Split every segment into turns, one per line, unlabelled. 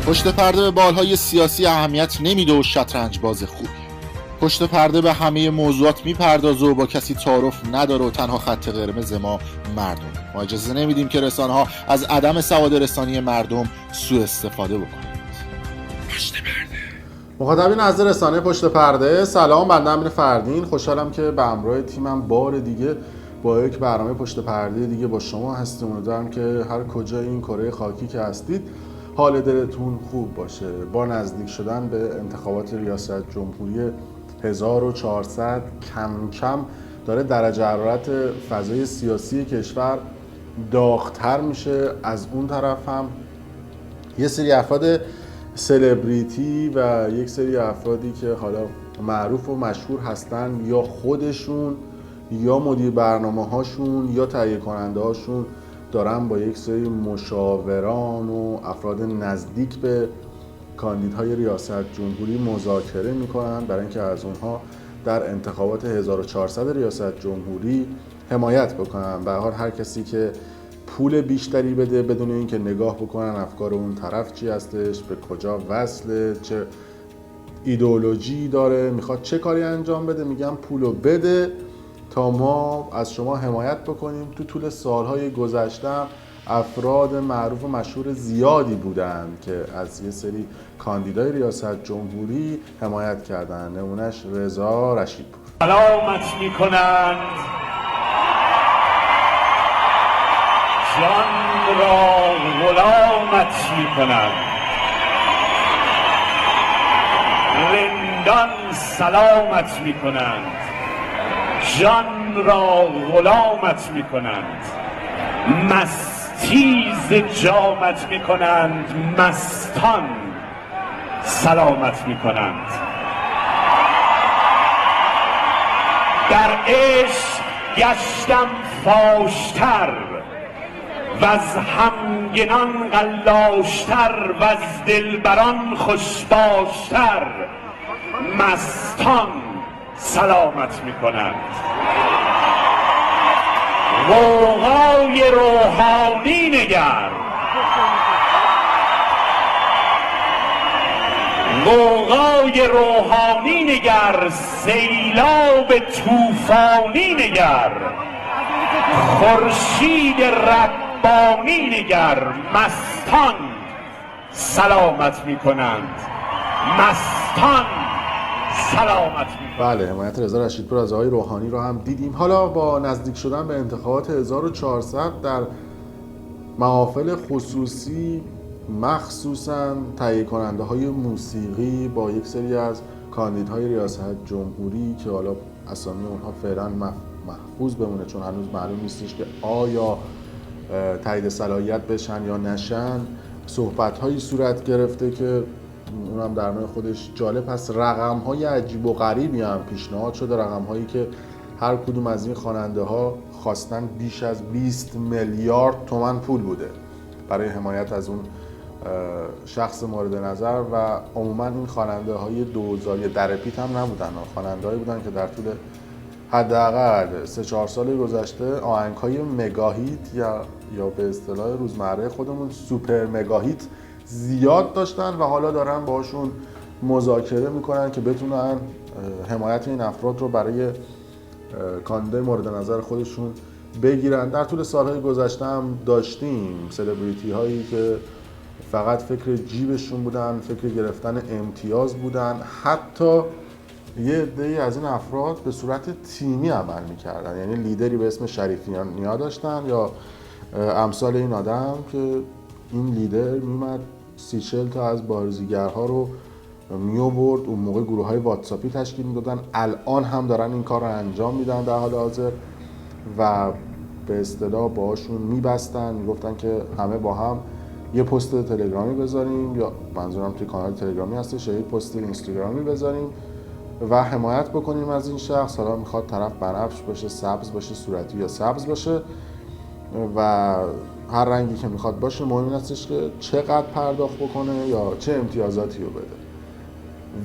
پشت پرده به بالهای سیاسی اهمیت نمیده و شطرنج باز خوبی. پشت پرده به همه موضوعات میپردازه و با کسی تعارف نداره و تنها خط قرمز ما مردم. ما اجازه نمیدیم که رسانه‌ها از عدم سواد رسانی مردم سوء استفاده بکنند. پشت پرده.
مخاطبین از رسانه پشت پرده، سلام. بنده امیر فردین، خوشحالم که به همراه تیمم بار دیگه با یک برنامه پشت پرده دیگه با شما هستیم. امیدوارم که هر کجای این کره خاکی که هستید حال دلتون خوب باشه. با نزدیک شدن به انتخابات ریاست جمهوری 1400 کم کم داره درجه حرارت فضای سیاسی کشور داغ‌تر میشه. از اون طرف هم یه سری افراد سلبریتی و یک سری افرادی که حالا معروف و مشهور هستن، یا خودشون یا مدیر برنامه هاشون یا تهیه کننده هاشون دارن با یک سری مشاوران و افراد نزدیک به کاندیدهای ریاست جمهوری مذاکره میکنن برای اینکه از اونها در انتخابات 1400 ریاست جمهوری حمایت بکنن. به هر حال هر کسی که پول بیشتری بده بدون اینکه نگاه بکنن افکار اون طرف چی هستش، به کجا وصله، چه ایدئولوژی داره، میخواد چه کاری انجام بده، میگم پولو بده تا ما از شما حمایت بکنیم. تو طول سالهای گذشته افراد معروف و مشهور زیادی بودند که از یه سری کاندیدای ریاست جمهوری حمایت کردن. نمونهش رضا رشیدپور.
سلامت میکنند جان را غلامت میکنند، رندان سلامت میکنند، جان را غلامت میکنند، مستیز جامت میکنند، مستان سلامت میکنند. در عشق گشتم فاشتر و از همگنان قلاشتر و از دلبران خوشباشتر، مستان سلامت میکنند. غوغای روحانی نگر، غوغای روحانی نگر، سیلاب طوفانی نگر، خورشید ربانی نگر، مستان سلامت میکنند، مستان سلامت میکنند.
بله، حمایت رضا رشیدپور از آقای روحانی رو هم دیدیم. حالا با نزدیک شدن به انتخابات 1400 در محافل خصوصی، مخصوصاً تهیه کننده های موسیقی با یک سری از کاندیدهای ریاست جمهوری که حالا اسامی اونها فعلا محفوظ بمونه چون هنوز معلوم نیستش که آیا تایید صلاحیت بشن یا نشن، صحبت هایی صورت گرفته که اونم در مورد خودش جالب هست. رقم های عجیب و غریبی هم پیشنهاد شده، رقم هایی که هر کدوم از این خواننده ها خواستن بیش از 20 میلیارد تومان پول بوده برای حمایت از اون شخص مورد نظر. و عموما این خواننده های دوزاری درپیت هم نبودن، خواننده هایی بودن که در طول حداقل 3-4 سال گذشته آهنگ های مگاهیت یا به اصطلاح روزمره خودمون سوپر مگاهیت زیاد داشتن و حالا دارن باشون مذاکره میکنن که بتونن حمایت این افراد رو برای کاندیدای مورد نظر خودشون بگیرن. در طول سالهای گذشته هم داشتیم سلبریتی هایی که فقط فکر جیبشون بودن، فکر گرفتن امتیاز بودن. حتی یه عده‌ای از این افراد به صورت تیمی عمل میکردن، یعنی لیدری به اسم شریفی‌نیا داشتن یا امثال این آدم که این لیدر میومد 30-40 تا از بازیگرها رو میآورد. اون موقع گروه‌های واتساپی تشکیل میدادن، الان هم دارن این کار رو انجام میدن در حال حاضر و به اصطلاح باهاشون میبستن، میگفتن که همه با هم یه پست تلگرامی بذاریم، یا منظورم توی کانال تلگرامی هستش، یا یه پست اینستاگرامی بذاریم و حمایت بکنیم از این شخص. حالا میخواد طرف بنفش باشه، سبز باشه، صورتی یا سبز باشه و هر رنگی که میخواد باشه، مهم این هستش که چقدر پرداخت بکنه یا چه امتیازاتی رو بده.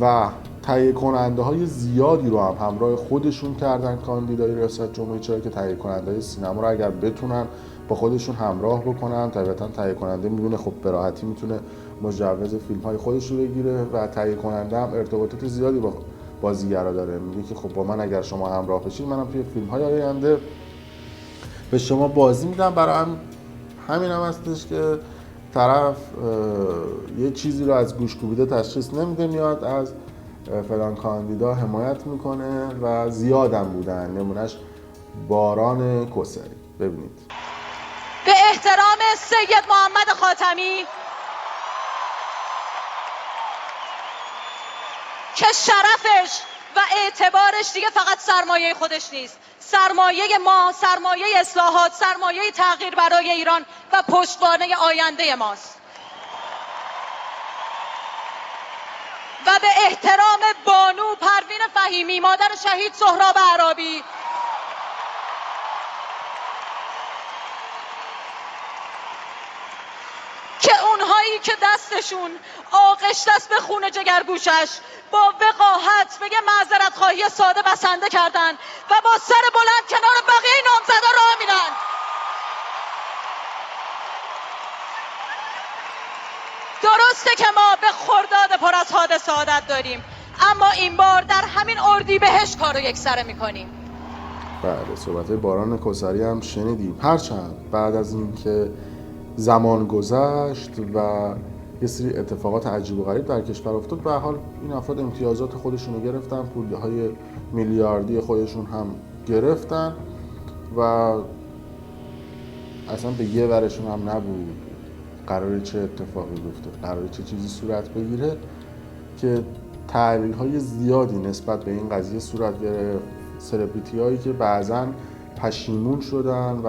و تهیه کننده های زیادی رو هم همراه خودشون کردن کاندیدای ریاست جمهوری، چرا که تهیه کننده های سینما رو اگر بتونن با خودشون همراه بکنن. طبیعتا تهیه کننده میدونه خب به راحتی میتونه مجوز فیلم های خودش رو بگیره و تهیه کننده هم ارتباطات زیادی با بازیگرا داره. میگه که خب با من اگر شما همراه بشید منم توی فیلم های آینده به شما بازی میدم. برای همین هم هستش که طرف یه چیزی رو از گوش کوبیده تشخیص نمیده، میاد از فلان کاندیدا حمایت میکنه و زیادم بودن. نمونهش باران کوثری. ببینید.
به احترام سید محمد خاتمی که شرفش و اعتبارش دیگه فقط سرمایه خودش نیست، سرمایه ما، سرمایه اصلاحات، سرمایه تغییر برای ایران و پشتوانه آینده ماست. و به احترام بانو پروین فهیمی، مادر شهید سهراب عرابی، که اونهایی که دستشون آغشته است به خون جگرگوشش با وقاحت بگه معذرت خواهی ساده بسنده کردن و با سر بلند کنار بقیه نامزدا راه میرن. درسته که ما به خرداد پر از حادثه عادت داریم، اما این بار در همین اردیبهشت کارو یکسره میکنیم.
بله، صحبت باران کوثری هم شنیدیم. هرچند بعد از اینکه زمان گذشت و یه سری اتفاقات عجیب و غریب در کشور افتاد، به هر حال این افراد امتیازات خودشون رو گرفتن، پولهای میلیاردی خودشون هم گرفتن و اصلا به یه ورشون هم نبود قراره چه اتفاقی بیفته، قراره چه چیزی صورت بگیره که تحلیل‌های زیادی نسبت به این قضیه صورت گرفت. سلبریتی هایی که بعضاً پشیمون شدن و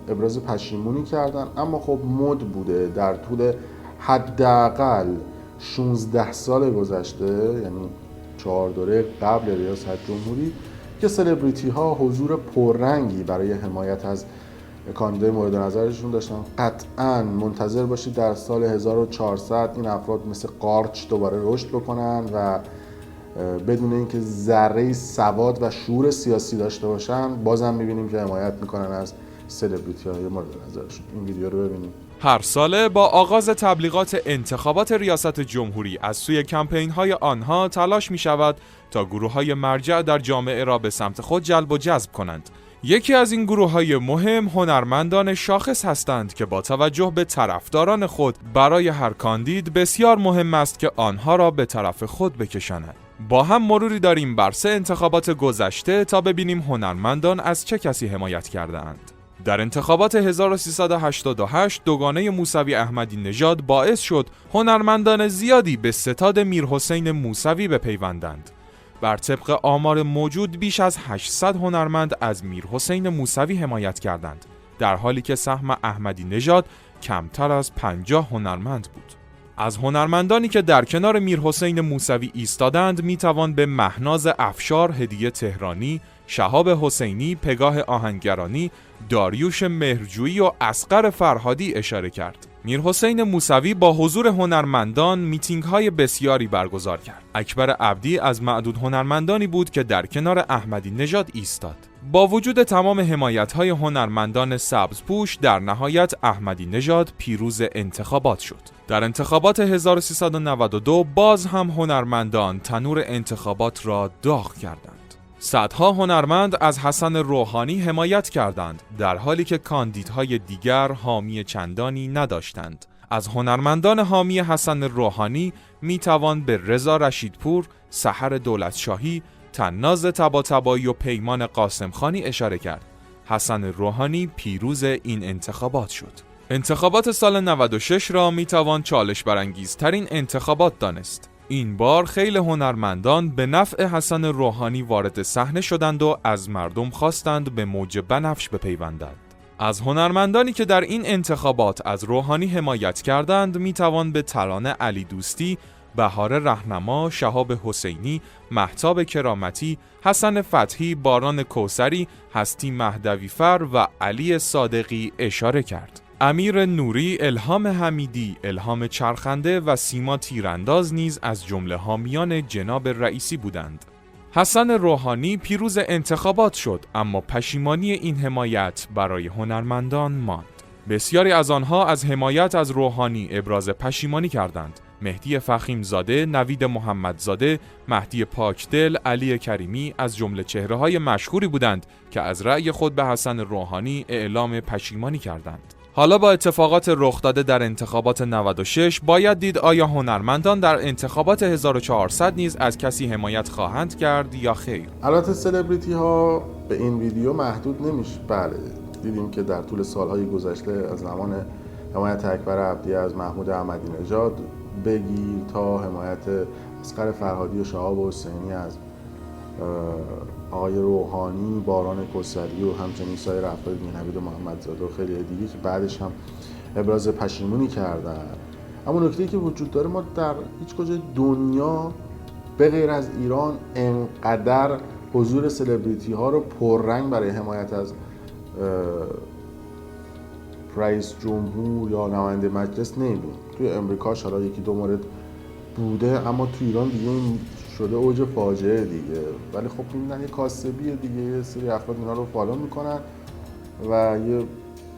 ابراز پشیمونی کردن، اما خب مد بوده در طول حداقل 16 سال گذشته، یعنی 4 دوره قبل ریاست جمهوری، که سلبریتی ها حضور پررنگی برای حمایت از کاندیدای مورد نظرشون داشتن. قطعاً منتظر باشید در سال 1400 این افراد مثل قارچ دوباره رشد بکنن و بدون اینکه ذره سواد و شعور سیاسی داشته باشن، بازم می‌بینیم که حمایت میکنن از سلبریتی‌های مورد نظرشون. این ویدیو رو ببینیم.
هر ساله با آغاز تبلیغات انتخابات ریاست جمهوری از سوی کمپین‌های آنها تلاش می‌شود تا گروه‌های مرجع در جامعه را به سمت خود جلب و جذب کنند. یکی از این گروه‌های مهم هنرمندان شاخص هستند که با توجه به طرفداران خود برای هر کاندید بسیار مهم است که آنها را به طرف خود بکشانند. با هم مروری داریم بر 3 انتخابات گذشته تا ببینیم هنرمندان از چه کسی حمایت کرده‌اند. در انتخابات 1388 دوگانه موسوی احمدی نژاد باعث شد هنرمندان زیادی به ستاد میرحسین موسوی بپیوندند. بر طبق آمار موجود بیش از 800 هنرمند از میرحسین موسوی حمایت کردند، در حالی که سهم احمدی نژاد کمتر از 50 هنرمند بود. از هنرمندانی که در کنار میرحسین موسوی ایستادند میتوان به مهناز افشار هدیه تهرانی، شهاب حسینی، پگاه آهنگرانی، داریوش مهرجویی و اصغر فرهادی اشاره کرد. میرحسین موسوی با حضور هنرمندان میتینگ‌های بسیاری برگزار کرد. اکبر عبدی از معدود هنرمندانی بود که در کنار احمدی نژاد ایستاد. با وجود تمام حمایت‌های هنرمندان سبزپوش، در نهایت احمدی نژاد پیروز انتخابات شد. در انتخابات 1392 باز هم هنرمندان تنور انتخابات را داغ کردند. صدها هنرمند از حسن روحانی حمایت کردند، در حالی که کاندیدهای دیگر حامی چندانی نداشتند. از هنرمندان حامی حسن روحانی میتوان به رضا رشیدپور، سحر دولتشاهی، طناز طباطبایی و پیمان قاسمخانی اشاره کرد. حسن روحانی پیروز این انتخابات شد. انتخابات سال 96 را میتوان چالش برانگیزترین انتخابات دانست. این بار خیلی هنرمندان به نفع حسن روحانی وارد صحنه شدند و از مردم خواستند به موج بنفش بپیوندند. از هنرمندانی که در این انتخابات از روحانی حمایت کردند میتوان به ترانه علی دوستی، بهار رهنما، شهاب حسینی، مهتاب کرامتی، حسن فتحی، باران کوثری، هستی مهدویفر و علی صادقی اشاره کرد. امیر نوری، الهام حمیدی، الهام چرخنده و سیما تیرانداز نیز از جمله حامیان جناب رئیسی بودند. حسن روحانی پیروز انتخابات شد، اما پشیمانی این حمایت برای هنرمندان ماند. بسیاری از آنها از حمایت از روحانی ابراز پشیمانی کردند. مهدی فخیمزاده، نوید محمدزاده، مهدی پاکدل، علی کریمی از جمله چهره‌های مشهوری بودند که از رأی خود به حسن روحانی اعلام پشیمانی کردند. حالا با اتفاقات رخ داده در انتخابات 96 باید دید آیا هنرمندان در انتخابات 1400 نیز از کسی حمایت خواهند کرد یا خیر.
البته سلبریتی ها به این ویدیو محدود نمیشه. بله، دیدیم که در طول سالهای گذشته از زمان حمایت اکبر عبدی از محمود احمدی نژاد بگیر تا حمایت اصغر فرهادی و شهاب حسینی از آقای روحانی، باران کسری و همچنین سایر افراد دیگه، نوید محمدزاده و خیلی دیگه که بعدش هم ابراز پشیمونی کردن. اما نکته‌ای که وجود داره، ما در هیچ کجای دنیا به غیر از ایران انقدر حضور سلبریتی ها رو پررنگ برای حمایت از رئیس جمهور یا نماینده مجلس نمی‌بینیم. توی امریکا حالا یکی دو مورد بوده، اما تو ایران دیگه این شده اوج فاجعه دیگه. ولی خب این یه کاسبیه دیگه، یه سری افراد اینا رو فالو میکنن و یه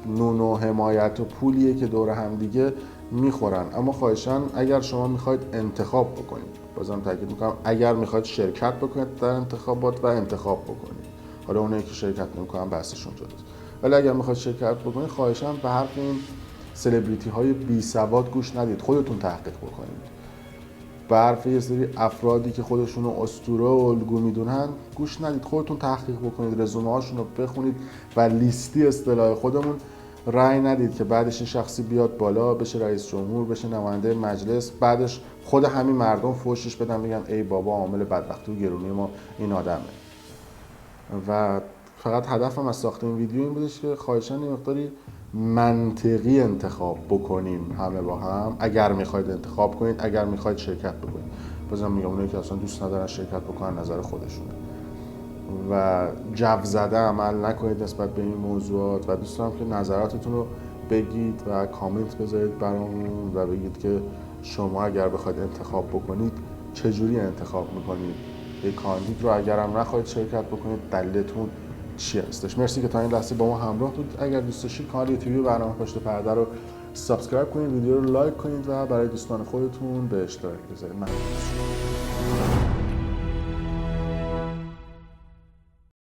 نوع حمایت و پولیه که دور هم دیگه میخورن. اما خواهشاً اگر شما میخواید انتخاب بکنید، بازم تاکید میکنم اگر میخواید شرکت بکنید در انتخابات و انتخاب بکنید، حالا اونایی که شرکت نمیکنن بحثشون جداست، ولی اگر میخواید شرکت بکنید خواهشاً به حرف این سلبریتی های بی سواد گوش ندید، خودتون تحقیق بکنید. به حرف یه سری افرادی که خودشون رو اسطوره و الگو میدونن گوش ندید، خودتون تحقیق بکنید، رزومه هاشون رو بخونید و لیستی اصطلاح خودمون رأی ندید که بعدش این شخصی بیاد بالا بشه رئیس جمهور، بشه نماینده مجلس، بعدش خود همین مردم فوشش بدن بگن ای بابا عامل بدبختی و گرونی ما این آدمه. و فقط هدفم از ساخت این ویدیو این بودش که خواهشاً یه مقداری منطقی انتخاب بکنیم همه با هم. اگر میخواید انتخاب کنید، اگر میخواید شرکت بکنید، بازم میگم اونایی که اصلا دوست ندارن شرکت بکنن نظر خودشونه و جو زده عمل نکنید نسبت به این موضوعات. و دوست دارم که نظراتتون رو بگید و کامنت بذارید برامون و بگید که شما اگر بخواید انتخاب بکنید چجوری انتخاب میکنید. یک کاندید رو اگر هم نخواهید شرکت بکنید دلیلتون چی هستش. مرسی که تا این لحظه با ما همراه بود. اگر دوست داشتید کانال یوتیوب برنامه پشت پرده رو سابسکرایب کنید، ویدیو رو لایک کنید و برای دوستان خودتون به اشتراک بذارید. ممنون.